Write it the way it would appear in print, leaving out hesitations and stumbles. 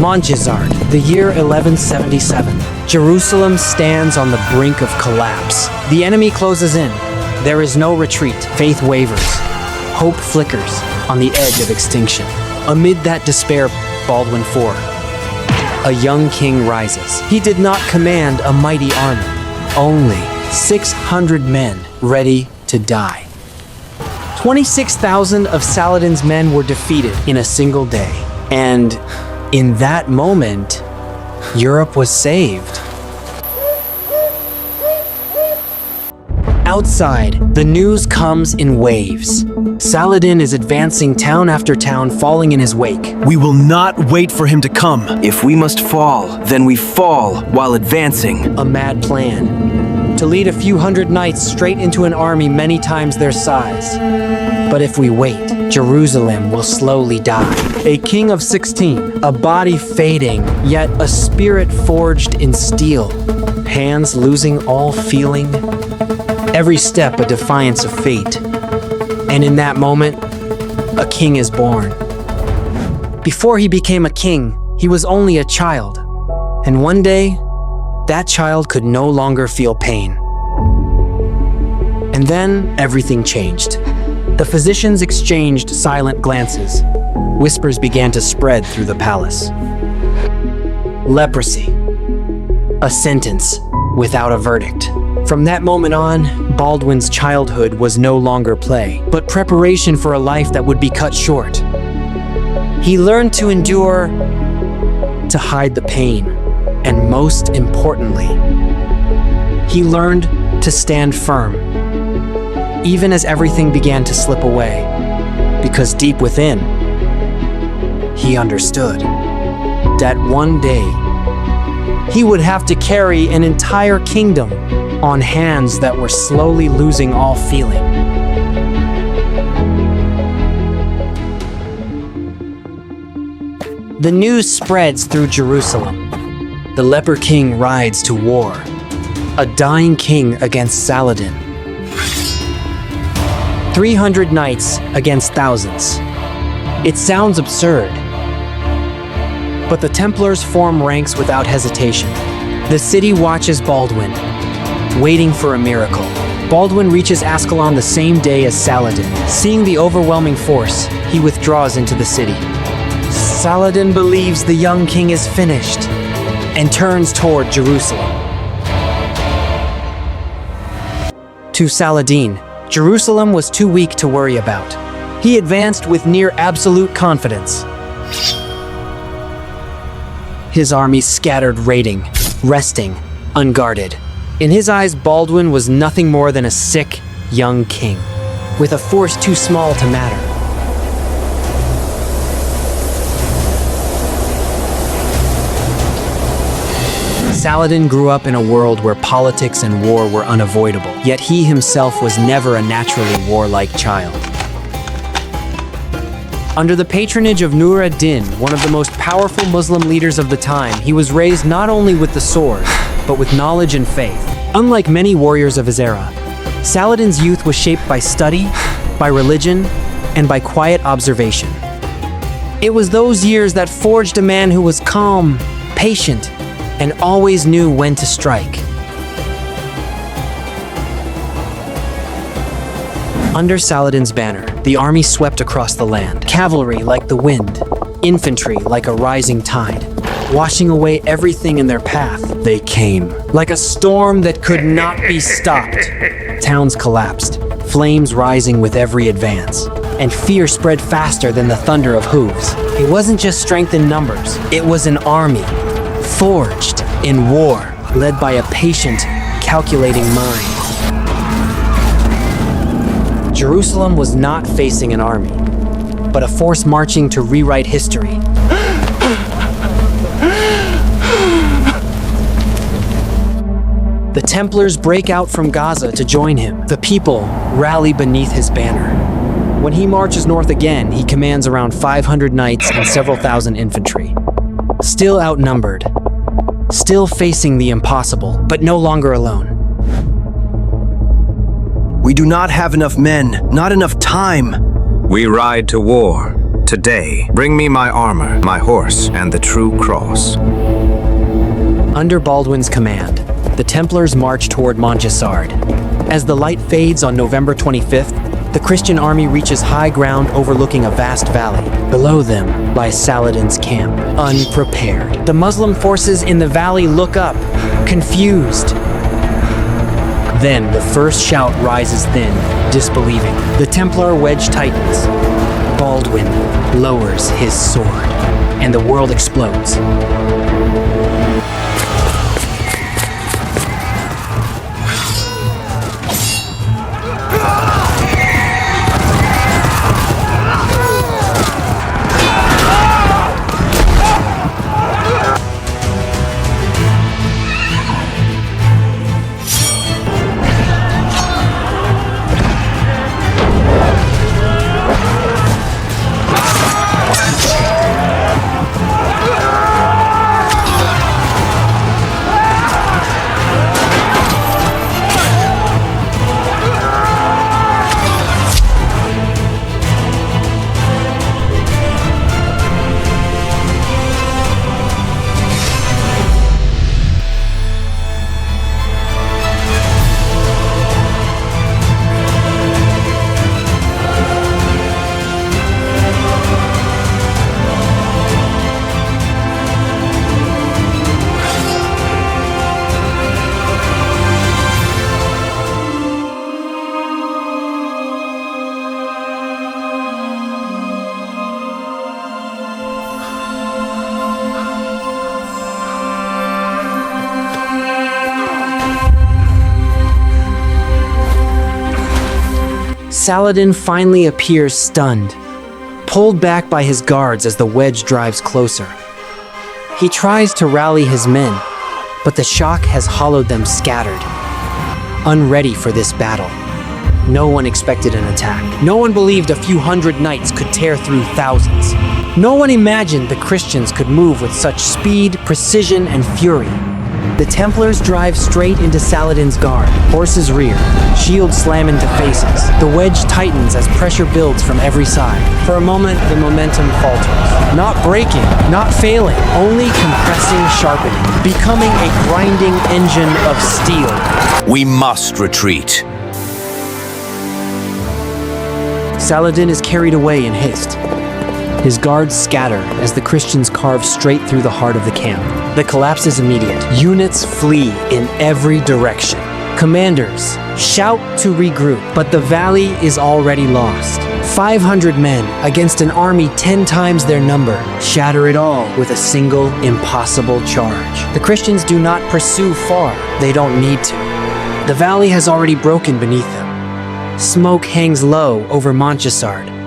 Montgisard, the year 1177. Jerusalem stands on the brink of collapse. The enemy closes in. There is no retreat. Faith wavers. Hope flickers on the edge of extinction. Amid that despair, Baldwin IV, a young king, rises. He did not command a mighty army, only 600 men ready to die. 26,000 of Saladin's men were defeated in a single day. And in that moment, Europe was saved. Outside, the news comes in waves. Saladin is advancing town after town, falling in his wake. We will not wait for him to come. If we must fall, then we fall while advancing. A mad plan. To lead a few hundred knights straight into an army many times their size. But if we wait, Jerusalem will slowly die. A king of 16, a body fading, yet a spirit forged in steel. Hands losing all feeling. Every step a defiance of fate. And in that moment, a king is born. Before he became a king, he was only a child. And one day, that child could no longer feel pain. And then everything changed. The physicians exchanged silent glances. Whispers began to spread through the palace. Leprosy. A sentence without a verdict. From that moment on, Baldwin's childhood was no longer play, but preparation for a life that would be cut short. He learned to endure, to hide the pain, and most importantly, he learned to stand firm, even as everything began to slip away, because deep within, he understood that one day he would have to carry an entire kingdom on hands that were slowly losing all feeling. The news spreads through Jerusalem. The leper king rides to war, a dying king against Saladin. 300 knights against thousands. It sounds absurd, but the Templars form ranks without hesitation. The city watches Baldwin, waiting for a miracle. Baldwin reaches Ascalon the same day as Saladin. Seeing the overwhelming force, he withdraws into the city. Saladin believes the young king is finished and turns toward Jerusalem. To Saladin, Jerusalem was too weak to worry about. He advanced with near absolute confidence. His army scattered, raiding, resting, unguarded. In his eyes, Baldwin was nothing more than a sick, young king, with a force too small to matter. Saladin grew up in a world where politics and war were unavoidable, yet he himself was never a naturally warlike child. Under the patronage of Nur ad-Din, one of the most powerful Muslim leaders of the time, he was raised not only with the sword, but with knowledge and faith. Unlike many warriors of his era, Saladin's youth was shaped by study, by religion, and by quiet observation. It was those years that forged a man who was calm, patient, and always knew when to strike. Under Saladin's banner, the army swept across the land. Cavalry like the wind, infantry like a rising tide, washing away everything in their path. They came like a storm that could not be stopped. Towns collapsed, flames rising with every advance, and fear spread faster than the thunder of hooves. It wasn't just strength in numbers, it was an army, forged in war, led by a patient, calculating mind. Jerusalem was not facing an army, but a force marching to rewrite history. The Templars break out from Gaza to join him. The people rally beneath his banner. When he marches north again, he commands around 500 knights and several thousand infantry. Still outnumbered, still facing the impossible, but no longer alone. We do not have enough men, not enough time. We ride to war, Today, bring me my armor, my horse, and the true cross. Under Baldwin's command, the Templars march toward Montgisard. As the light fades on November 25th, the Christian army reaches high ground overlooking a vast valley. Below them lies Saladin's camp, unprepared. The Muslim forces in the valley look up, confused. Then the first shout rises thin, disbelieving. The Templar wedge tightens. Baldwin lowers his sword, and the world explodes. Saladin finally appears stunned, pulled back by his guards as the wedge drives closer. He tries to rally his men, but the shock has hollowed them scattered. Unready for this battle, no one expected an attack. No one believed a few hundred knights could tear through thousands. No one imagined the Christians could move with such speed, precision, and fury. The Templars drive straight into Saladin's guard. Horses rear, shields slam into faces. The wedge tightens as pressure builds from every side. For a moment, the momentum falters. Not breaking, not failing, only compressing, sharpening, becoming a grinding engine of steel. We must retreat. Saladin is carried away in haste. His guards scatter as the Christians carve straight through the heart of the camp. The collapse is immediate. Units flee in every direction. Commanders shout to regroup, but the valley is already lost. 500 men against an army 10 times their number shatter it all with a single impossible charge. The Christians do not pursue far. They don't need to. The valley has already broken beneath them. Smoke hangs low over Montgisard.